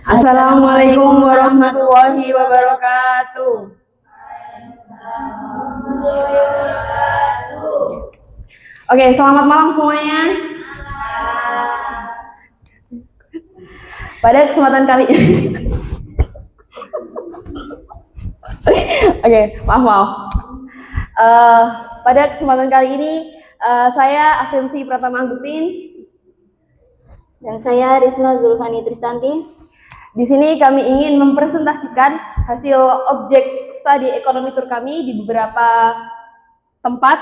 Assalamualaikum warahmatullahi wabarakatuh. Oke, selamat malam semuanya. Pada kesempatan kali ini, maaf. Pada kesempatan kali ini, saya Afrinsi Pratama Agustin dan saya Risma Zulfani Tristanti. Di sini kami ingin mempresentasikan hasil objek studi ekonomi tur kami di beberapa tempat,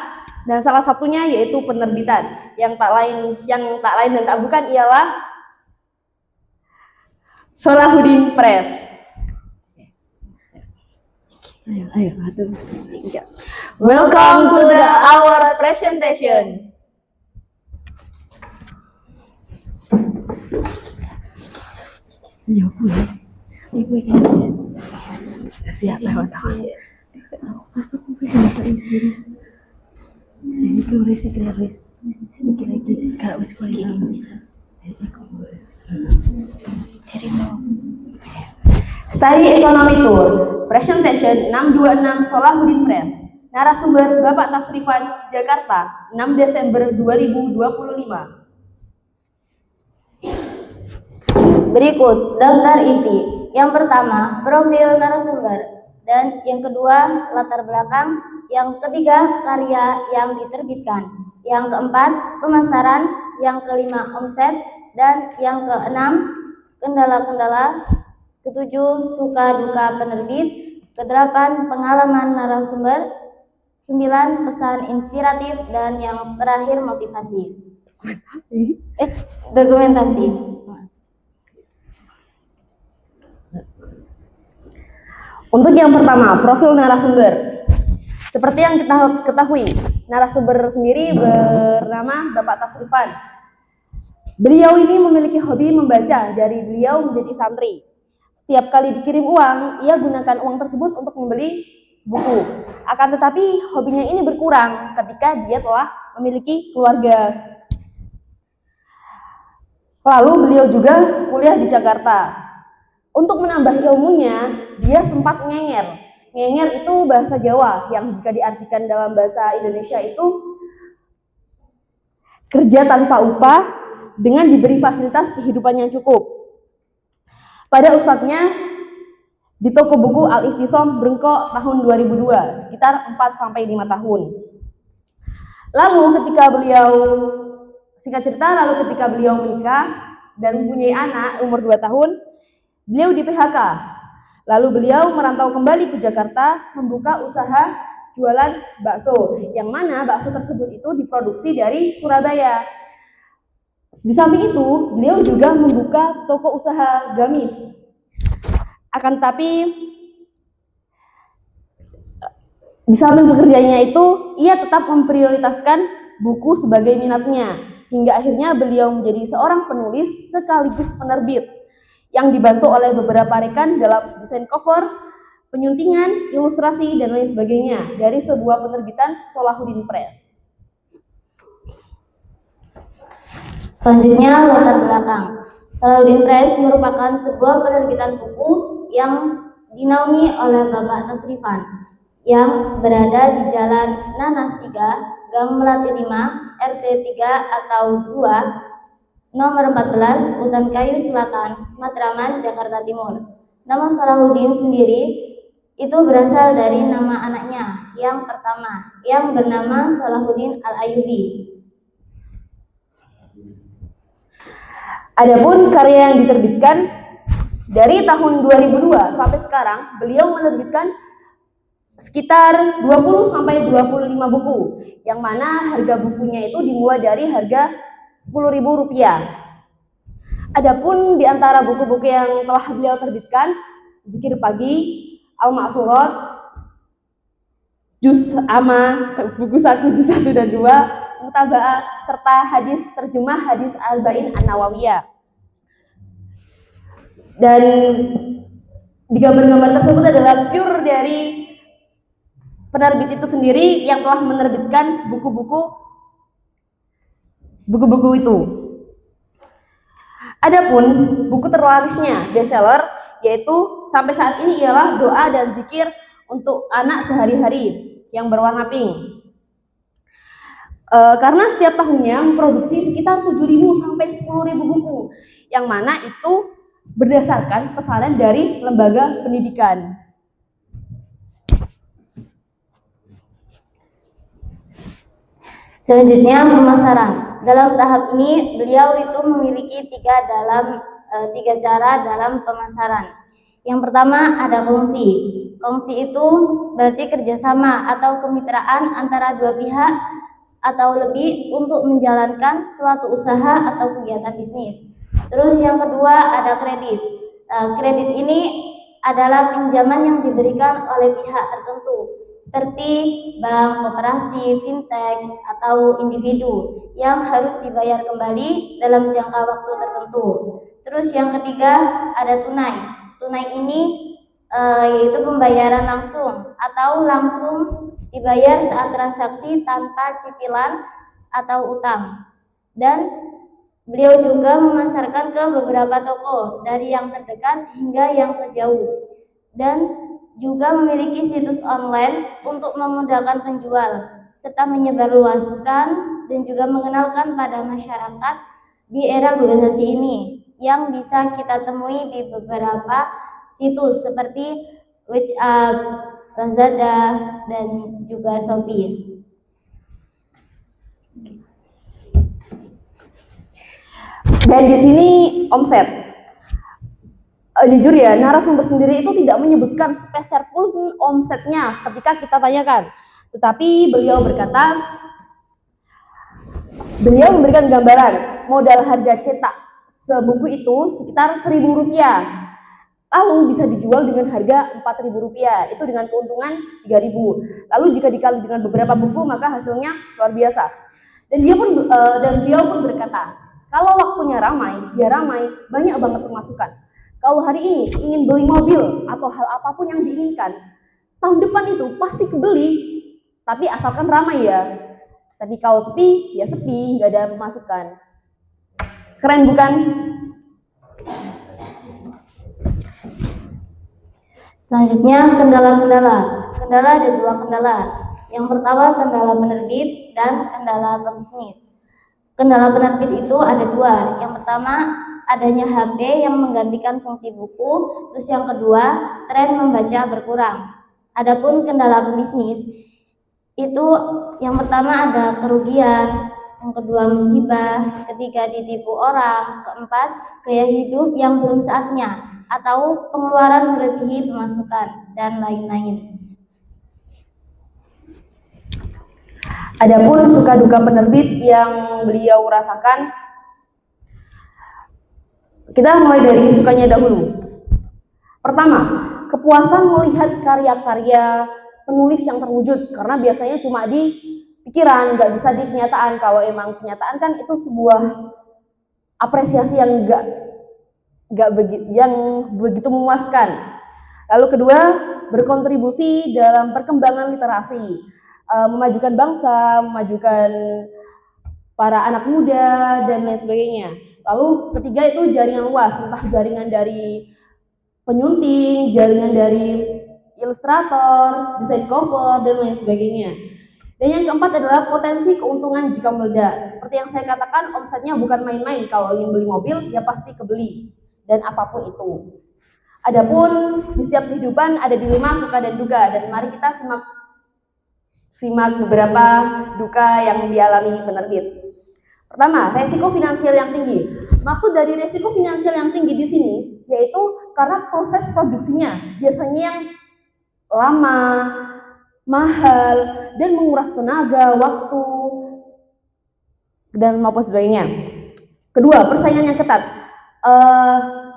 dan salah satunya yaitu penerbitan yang tak lain dan tak bukan ialah Salahuddin Press. Welcome to our presentation. Siap lewat Study Economy Tour Presentation 626 Salahuddin Press. Narasumber Bapak Tasrifan, Jakarta, 6 Desember 2025. Berikut daftar isi. Yang pertama, profil narasumber, dan yang kedua, latar belakang, yang ketiga, karya yang diterbitkan, yang keempat, pemasaran, yang kelima, omset, dan yang keenam, kendala-kendala, ketujuh, suka duka penerbit, kedelapan, pengalaman narasumber, 9, pesan inspiratif, dan yang terakhir, motivasi. Dokumentasi. Untuk yang pertama, profil narasumber. Seperti yang kita ketahui, narasumber sendiri bernama Bapak Tasrifan. Beliau ini memiliki hobi membaca dari beliau menjadi santri. Setiap kali dikirim uang, ia gunakan uang tersebut untuk membeli buku. Akan tetapi, hobinya ini berkurang ketika dia telah memiliki keluarga. Lalu beliau juga kuliah di Jakarta. Untuk menambah ilmunya, dia sempat ngenger. Ngenger itu bahasa Jawa yang jika diartikan dalam bahasa Indonesia itu kerja tanpa upah dengan diberi fasilitas kehidupan yang cukup. Pada ustadznya di toko buku Al-Ihtisom Brengko tahun 2002, sekitar 4-5 tahun. Lalu ketika beliau menikah dan mempunyai anak umur 2 tahun, beliau di PHK. Lalu beliau merantau kembali ke Jakarta, membuka usaha jualan bakso, yang mana bakso tersebut itu diproduksi dari Surabaya. Di samping itu, beliau juga membuka toko usaha gamis. Akan tetapi, di samping pekerjaannya itu, ia tetap memprioritaskan buku sebagai minatnya, hingga akhirnya beliau menjadi seorang penulis sekaligus penerbit, yang dibantu oleh beberapa rekan dalam desain cover, penyuntingan, ilustrasi, dan lain sebagainya dari sebuah penerbitan Salahuddin Press. Selanjutnya, latar belakang. Salahuddin Press merupakan sebuah penerbitan buku yang dinaungi oleh Bapak Tasrifan yang berada di Jalan Nanas 3, Gang Melati 5, RT 3 atau 2, nomor 14, Utan Kayu Selatan, Matraman, Jakarta Timur. Nama Salahuddin sendiri itu berasal dari nama anaknya yang pertama, yang bernama Salahuddin Al-Ayyubi. Adapun karya yang diterbitkan dari tahun 2002 sampai sekarang, beliau menerbitkan sekitar 20-25 buku, yang mana harga bukunya itu dimulai dari harga Rp10.000. Adapun di antara buku-buku yang telah beliau terbitkan, Zikir Pagi, Al-Ma'surat, Juz Amma, buku 1, Juz 1 dan 2, Mutaba'ah, serta hadis terjemah hadis Arba'in An-Nawawiyah. Dan di gambar-gambar tersebut adalah pure dari penerbit itu sendiri yang telah menerbitkan buku-buku buku-buku itu. Adapun buku terlarisnya bestseller yaitu sampai saat ini ialah Doa dan Zikir untuk Anak Sehari-hari yang berwarna pink. Karena setiap tahunnya memproduksi sekitar 7.000 sampai 10.000 buku, yang mana itu berdasarkan pesanan dari lembaga pendidikan. Selanjutnya pemasaran. Dalam tahap ini beliau itu memiliki tiga cara dalam pemasaran. Yang pertama ada kongsi. Kongsi itu berarti kerjasama atau kemitraan antara dua pihak atau lebih untuk menjalankan suatu usaha atau kegiatan bisnis. Terus yang kedua ada kredit. Kredit ini adalah pinjaman yang diberikan oleh pihak tertentu seperti bank, koperasi, fintech, atau individu yang harus dibayar kembali dalam jangka waktu tertentu. Terus yang ketiga ada tunai. Tunai ini yaitu pembayaran langsung atau langsung dibayar saat transaksi tanpa cicilan atau utang. Dan beliau juga memasarkan ke beberapa toko dari yang terdekat hingga yang terjauh. Dan juga memiliki situs online untuk memudahkan penjual serta menyebarluaskan dan juga mengenalkan pada masyarakat di era globalisasi ini yang bisa kita temui di beberapa situs seperti WhatsApp, Lazada, dan juga Shopee. Dan di sini omset. Jujur ya, narasumber sendiri itu tidak menyebutkan sepeser pun omsetnya ketika kita tanyakan. Tetapi beliau berkata, beliau memberikan gambaran modal harga cetak sebuku itu sekitar Rp1.000. Lalu bisa dijual dengan harga Rp4.000. Itu dengan keuntungan Rp3.000. Lalu jika dikali dengan beberapa buku maka hasilnya luar biasa. Dan beliau pun berkata, kalau waktunya ramai, ya ramai, banyak banget pemasukan. Kalau hari ini ingin beli mobil atau hal apapun yang diinginkan, tahun depan itu pasti kebeli, tapi asalkan ramai ya. Tapi kalau sepi, ya sepi, nggak ada pemasukan. Keren bukan? Selanjutnya kendala-kendala. Kendala ada dua kendala. Yang pertama kendala penerbit dan kendala pebisnis. Kendala penerbit itu ada dua. Yang pertama adanya HP yang menggantikan fungsi buku, terus yang kedua tren membaca berkurang. Adapun kendala pebisnis itu yang pertama ada kerugian, yang kedua musibah, ketiga ditipu orang, keempat gaya hidup yang belum saatnya atau pengeluaran melebihi pemasukan dan lain-lain. Adapun suka duka penerbit yang beliau rasakan, kita mulai dari sukanya dahulu. Pertama, kepuasan melihat karya-karya penulis yang terwujud, karena biasanya cuma di pikiran, nggak bisa di kenyataan. Kalau emang kenyataan kan itu sebuah apresiasi yang yang begitu memuaskan. Lalu kedua, berkontribusi dalam perkembangan literasi, memajukan bangsa, memajukan para anak muda dan lain sebagainya. Lalu ketiga itu jaringan luas, entah jaringan dari penyunting, jaringan dari ilustrator, desain cover, dan lain sebagainya. Dan yang keempat adalah potensi keuntungan jika meledak. Seperti yang saya katakan, omsetnya bukan main-main. Kalau ingin beli mobil, ya pasti kebeli. Dan apapun itu. Adapun di setiap kehidupan ada dilema, suka dan duka. Dan mari kita simak beberapa duka yang dialami penerbit. Pertama, resiko finansial yang tinggi. Maksud dari resiko finansial yang tinggi di sini yaitu karena proses produksinya biasanya yang lama, mahal, dan menguras tenaga, waktu, dan maupun sebagainya. Kedua, persaingan yang ketat.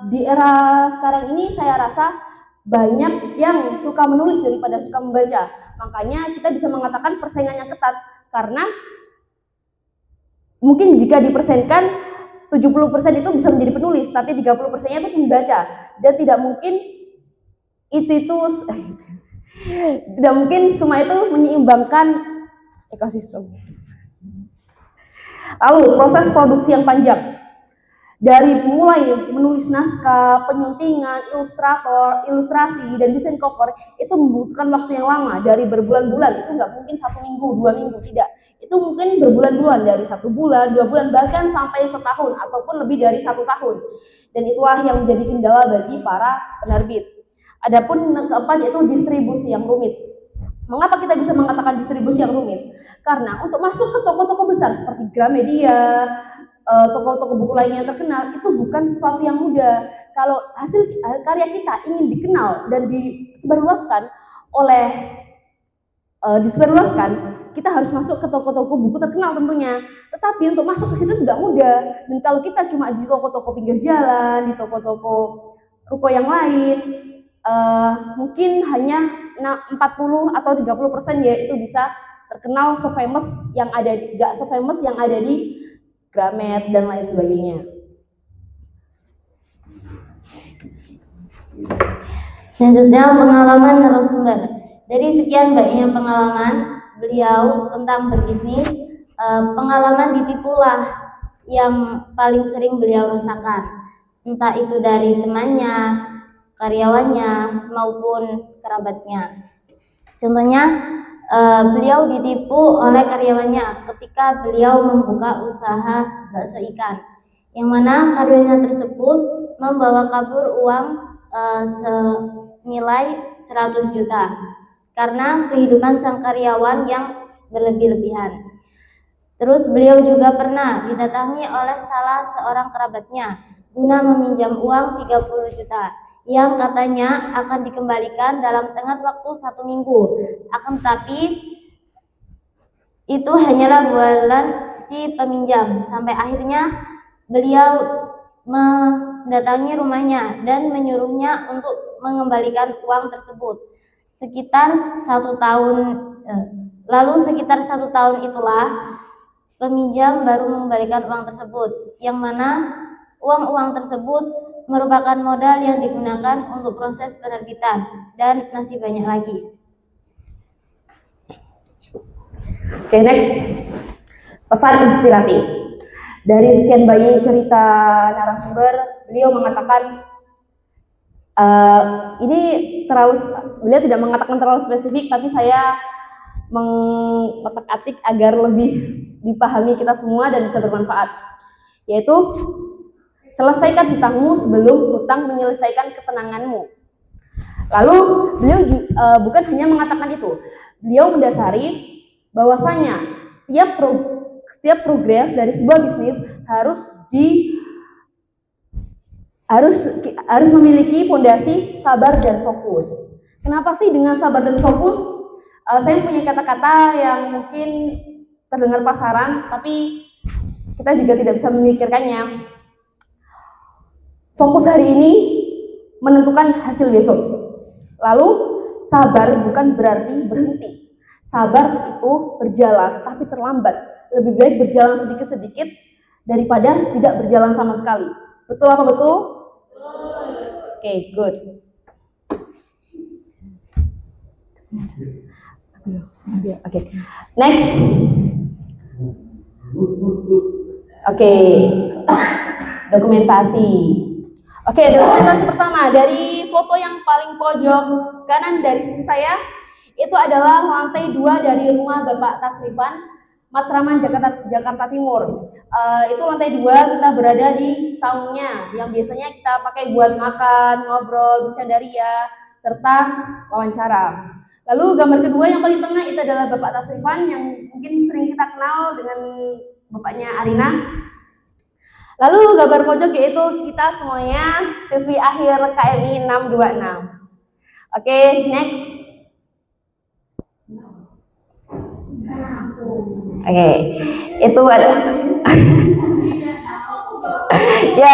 Di era sekarang ini saya rasa banyak yang suka menulis daripada suka membaca. Makanya kita bisa mengatakan persaingan yang ketat karena mungkin jika dipersenkan 70% itu bisa menjadi penulis, tapi 30%-nya itu membaca. Dan tidak mungkin semua itu menyeimbangkan ekosistem. Lalu proses produksi yang panjang. Dari mulai menulis naskah, penyuntingan, ilustrator, ilustrasi, dan desain cover itu membutuhkan waktu yang lama, dari berbulan-bulan. Itu nggak mungkin 1 minggu, 2 minggu, tidak. Itu mungkin berbulan-bulan, dari 1 bulan, 2 bulan, bahkan sampai setahun ataupun lebih dari 1 tahun. Dan itulah yang menjadi kendala bagi para penerbit. Adapun keempat yaitu distribusi yang rumit. Mengapa kita bisa mengatakan distribusi yang rumit? Karena untuk masuk ke toko-toko besar seperti Gramedia, toko-toko buku lainnya yang terkenal, itu bukan sesuatu yang mudah. Kalau hasil karya kita ingin dikenal dan disebarluaskan kita harus masuk ke toko-toko buku terkenal tentunya. Tetapi untuk masuk ke situ tidak mudah. Dan kalau kita cuma di toko-toko pinggir jalan, di toko-toko ruko yang lain, mungkin hanya 40 atau 30% ya itu bisa terkenal se-famous yang ada di Gramet dan lain sebagainya. Selanjutnya pengalaman narasumber. Dari sekian banyaknya pengalaman beliau tentang berbisnis, pengalaman ditipulah yang paling sering beliau rasakan, entah itu dari temannya, karyawannya, maupun kerabatnya. Contohnya, beliau ditipu oleh karyawannya ketika beliau membuka usaha bakso ikan, yang mana karyawannya tersebut membawa kabur uang senilai 100 juta karena kehidupan sang karyawan yang berlebih-lebihan. Terus beliau juga pernah didatangi oleh salah seorang kerabatnya guna meminjam uang 30 juta yang katanya akan dikembalikan dalam tenggat waktu 1 minggu. Akan tetapi itu hanyalah bualan si peminjam. Sampai akhirnya beliau mendatangi rumahnya dan menyuruhnya untuk mengembalikan uang tersebut. Lalu sekitar 1 tahun itulah peminjam baru mengembalikan uang tersebut, yang mana uang-uang tersebut merupakan modal yang digunakan untuk proses penerbitan dan masih banyak lagi. Oke, next. Pesan inspiratif. Dari sekian banyak cerita narasumber, beliau mengatakan beliau tidak mengatakan terlalu spesifik, tapi saya mengotak-atik agar lebih dipahami kita semua dan bisa bermanfaat. Yaitu, selesaikan hutangmu sebelum hutang menyelesaikan ketenanganmu. Lalu beliau bukan hanya mengatakan itu, beliau mendasari bahwasanya setiap progres dari sebuah bisnis harus memiliki fondasi sabar dan fokus. Kenapa sih dengan sabar dan fokus? Saya punya kata-kata yang mungkin terdengar pasaran, tapi kita juga tidak bisa memikirkannya. Fokus hari ini menentukan hasil besok. Lalu sabar bukan berarti berhenti. Sabar itu berjalan tapi terlambat. Lebih baik berjalan sedikit-sedikit daripada tidak berjalan sama sekali. Betul apa betul? Betul. Oke, good. Oke. Next. Oke. Dokumentasi. Oke, dokumentasi pertama dari foto yang paling pojok kanan dari sisi saya itu adalah lantai 2 dari rumah Bapak Tasrifan, Matraman, Jakarta Timur. Itu lantai 2, kita berada di saungnya yang biasanya kita pakai buat makan, ngobrol, bercandaria, serta wawancara. Lalu gambar kedua yang paling tengah itu adalah Bapak Tasrifan yang mungkin sering kita kenal dengan bapaknya Arina. Lalu gambar pojok yaitu kita semuanya siswi akhir KMI 626. Oke, next. Oke, itu ada. Ya,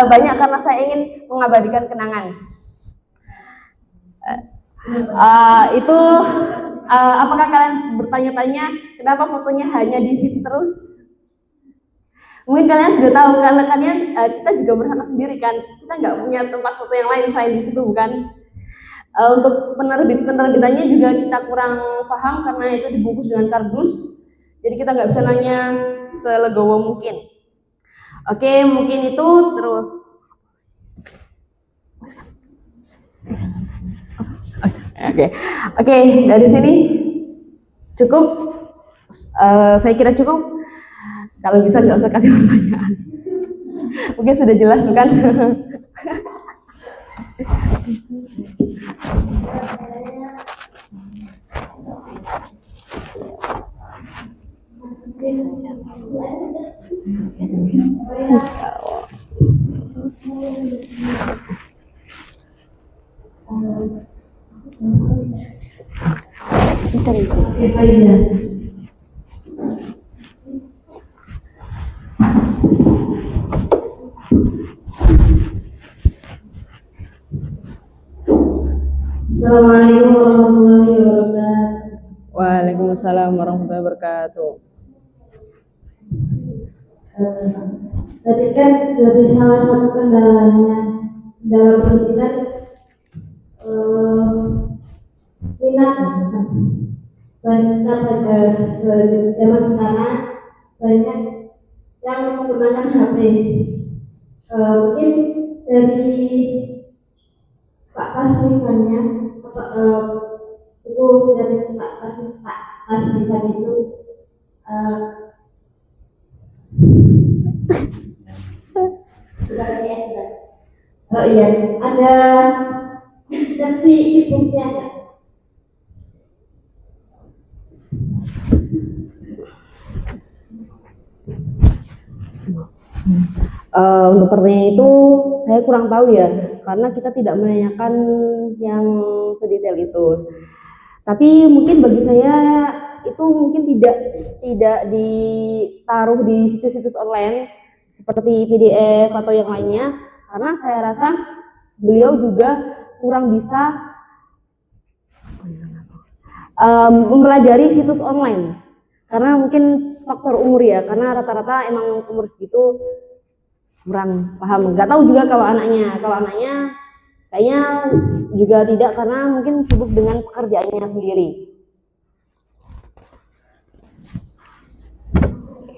banyak karena saya ingin mengabadikan kenangan. Apakah kalian bertanya-tanya kenapa fotonya hanya di situ terus? Mungkin kalian sudah tahu, karena kita juga merasakan sendiri kan, kita nggak punya tempat foto yang lain selain di situ, bukan? Untuk penerbitannya juga kita kurang paham karena itu dibungkus dengan kardus. Jadi kita nggak bisa nanya selegowo mungkin. Oke, mungkin itu terus. Oke, dari sini cukup. Saya kira cukup. Kalau bisa nggak usah kasih pertanyaan. Mungkin sudah jelas bukan? Assalamualaikum warahmatullahi wabarakatuh. Waalaikumsalam warahmatullahi wabarakatuh. Tadi kan jadi salah satu kendalanya dalam pendidikan minat banyak zaman sekarang banyak yang menggunakan HP. Mungkin dari Pak Kasrifannya, itu dari Pak Kasrifan itu iya, ada versi e-booknya nggak? Untuk pertanyaan itu saya kurang tahu ya, karena kita tidak menanyakan yang sedetail itu. Tapi mungkin bagi saya itu mungkin tidak ditaruh di situs-situs online seperti PDF atau yang lainnya, karena saya rasa beliau juga kurang bisa mempelajari situs online, karena mungkin faktor umur ya, karena rata-rata emang umur segitu kurang paham. Nggak tahu juga kalau anaknya kayaknya juga tidak, karena mungkin sibuk dengan pekerjaannya sendiri.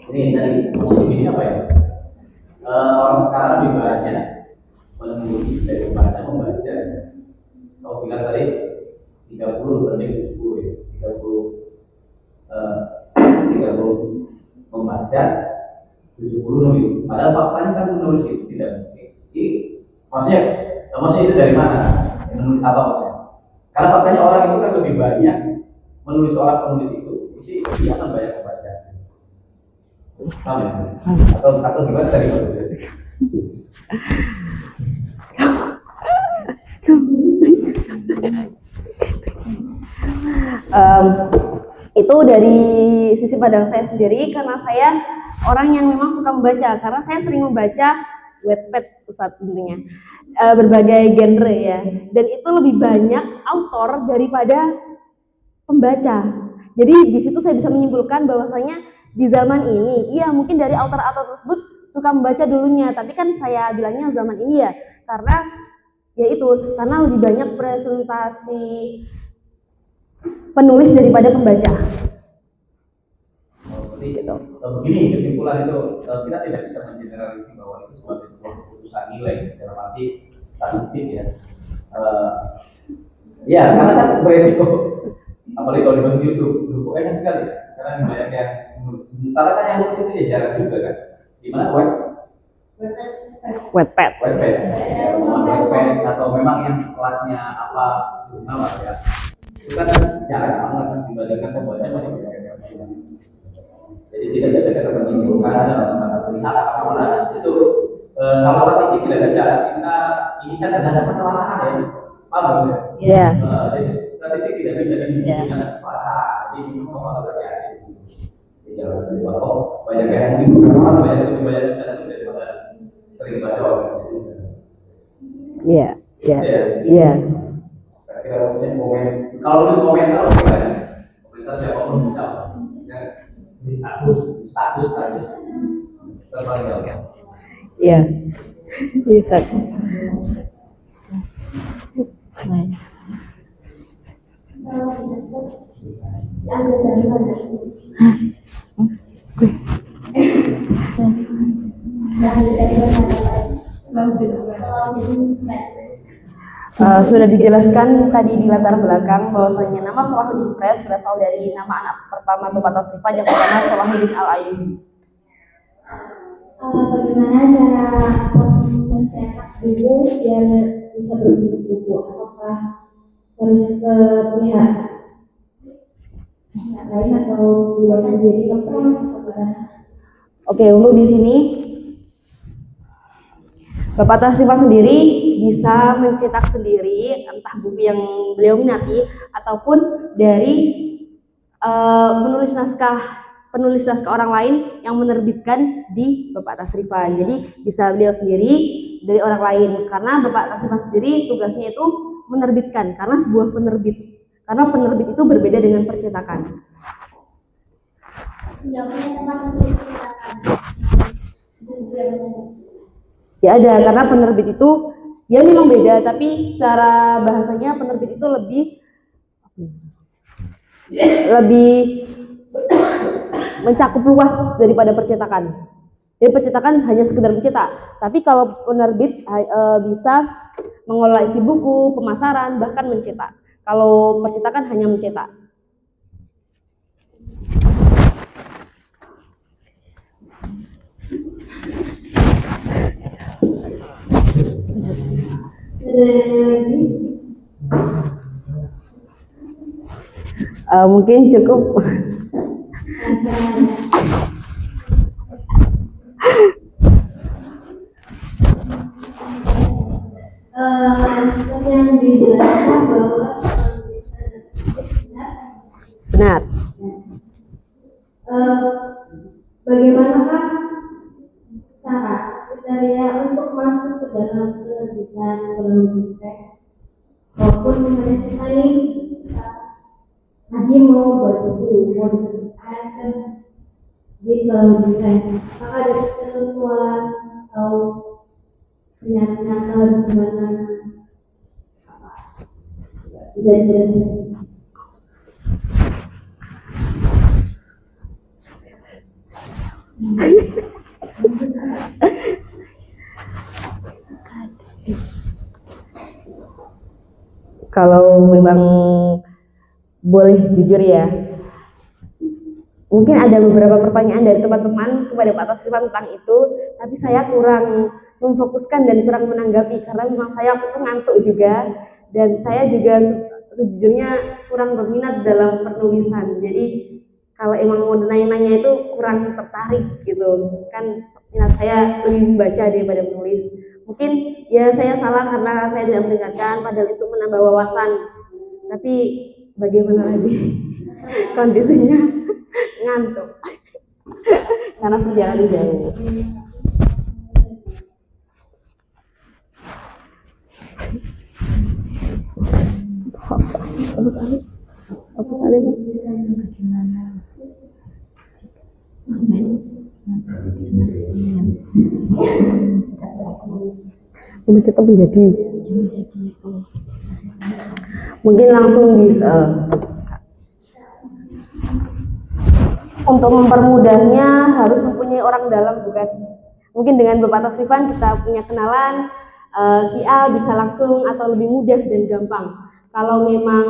Ini tadi maksudnya ini apa ya? Orang sekarang lebih banyak menulis daripada membaca. Kalau bilang tadi 30 banding 70 ya, 30 membaca, 70 nulis. Padahal faktanya kan menulis itu tidak mungkin. Jadi maksudnya itu dari mana? Menulis apa maksudnya? Karena faktanya orang itu kan lebih banyak menulis, orang penulis itu mesti dia akan banyak membaca. Paham ya? Atau gimana tadi maksudnya? Itu dari sisi pandang saya sendiri, karena saya orang yang memang suka membaca, karena saya sering membaca Wattpad Ustadz tentunya, berbagai genre ya, dan itu lebih banyak autor daripada pembaca. Jadi di situ saya bisa menyimpulkan bahwasanya di zaman ini, iya mungkin dari autor-autor tersebut suka membaca dulunya, tapi kan saya bilangnya zaman ini ya, karena lebih banyak presentasi penulis daripada pembaca. Begini kesimpulan itu, kita tidak bisa mengeneralisir bahwa itu sebagai sebuah keputusan nilai dalam arti statistik ya. Ya karena kan beresiko, apalagi kalau di YouTube, enak sekali. Sekarang banyak yang menulis. Sementara kan yang menulis itu ya jarang juga kan. Di mana Wattpad. Wattpad atau memang yang kelasnya apa ya. Itu kan jarang banget dibandingkan pembaca banyak. Jadi tidak bisa kita menyimpulkan dalam sangat melihat apapun itu. Kalau statistik tidak bisa kita ini kan berdasarkan perasaan ya, paham ya? Iya. Jadi statistik tidak bisa dibuktikan perasaan. Jadi semua saja. Jadi banyak yang nulis karena banyak lebih banyak yang nulis daripada sering baca orang. Iya. Kira-kira maksudnya kalau nulis komentar siapapun bisa. Status terpaling jauh. Iya. Bisa. Nice. Sudah dijelaskan tadi di latar belakang bahwasanya nama Salahuddin Press berasal dari nama anak pertama Bapak Tasrifan yang bernama Salahuddin Al-Ayyubi. Bagaimana cara mencetak buku biar bisa berbentuk buku? Apakah harus ke pihak lain atau buat sendiri atau Oke, untuk di sini Bapak Tasrifan sendiri bisa mencetak sendiri entah buku yang beliau minati ataupun dari penulis naskah orang lain yang menerbitkan di Bapak Tasrifan. Jadi bisa beliau sendiri dari orang lain karena Bapak Tasrifan sendiri tugasnya itu menerbitkan karena sebuah penerbit. Karena penerbit itu berbeda dengan percetakan. Ya ada, karena penerbit itu ya memang beda, tapi secara bahasanya penerbit itu lebih mencakup luas daripada percetakan. Jadi percetakan hanya sekedar mencetak, tapi kalau penerbit bisa mengelola isi buku, pemasaran, bahkan mencetak. Kalau percetakan hanya mencetak. Mungkin cukup. yang dijelaskan bahwa Benar. bagaimanakah cara kriteria untuk masuk ke dalam penerbitan Salahuddin Press? Walaupun misalnya kita ini nanti mau buat buku, mau diterbitkan di Salahuddin Press, maka ada ketentuan atau pernyataan gimana bisa dijelaskan? Kalau memang boleh jujur ya, mungkin ada beberapa pertanyaan dari teman-teman kepada Pak Tasrifan tentang itu, tapi saya kurang memfokuskan dan kurang menanggapi karena memang saya waktu itu ngantuk juga dan saya juga sejujurnya kurang berminat dalam penulisan. Jadi kalau emang mau nanya-nanya itu kurang tertarik gitu, kan minat saya lebih membaca daripada menulis. Mungkin ya saya salah karena saya tidak mendengarkan, padahal itu menambah wawasan. Tapi bagaimana lagi kondisinya ngantuk karena perjalanan jauh. Kita menjadi mungkin langsung bisa untuk mempermudahnya harus mempunyai orang dalam, bukan? Mungkin dengan Bapak Tasrifan kita punya kenalan, si A bisa langsung atau lebih mudah dan gampang. Kalau memang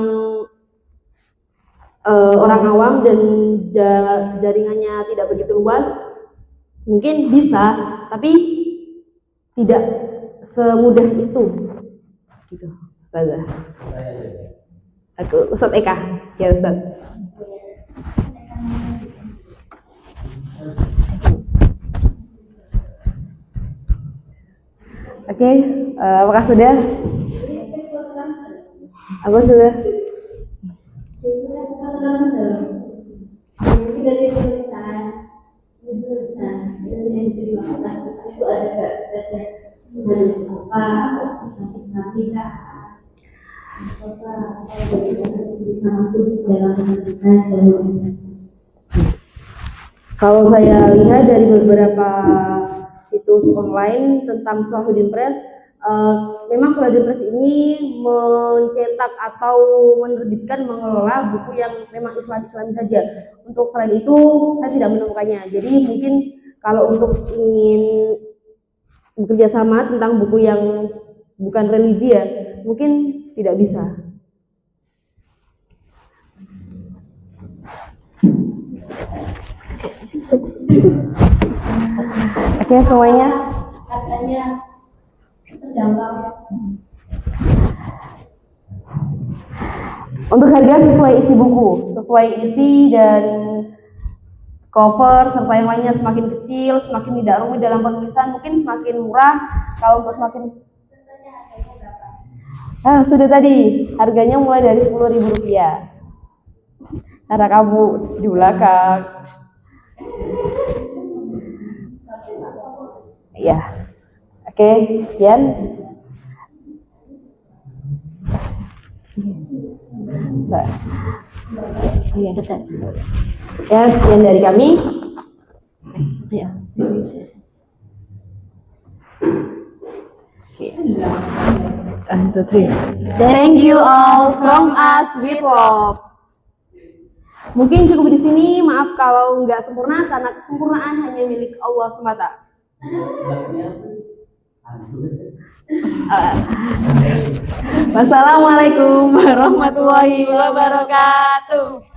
orang awam dan jaringannya tidak begitu luas, mungkin bisa, tapi tidak semudah itu. Gitu, Ustazah. Aku Ustaz Eka, ya Ustaz. Oke, apakah sudah? Aku sudah. Kalau saya lihat dari beberapa situs online tentang Salahuddin Press, Memang Saladin Press ini mencetak atau menerbitkan mengelola buku yang memang Islam-Islami saja. Untuk selain itu saya tidak menemukannya. Jadi mungkin kalau untuk ingin bekerja sama tentang buku yang bukan religi ya, mungkin tidak bisa. Oke, semuanya. Harganya terjangkau. Untuk harga sesuai isi buku, sesuai isi dan cover serta yang lainnya. Semakin kecil, semakin tidak rumit dalam penulisan, mungkin semakin murah. Kalau untuk semakin sudah tadi harganya mulai dari Rp10.000. Karena kamu di belakang. Ya, oke, sekian. Iya, betul. Ya, sekian dari kami. Ya. Thank you all from us with love. Mungkin cukup di sini. Maaf kalau nggak sempurna karena kesempurnaan hanya milik Allah semata. Wassalamualaikum warahmatullahi wabarakatuh.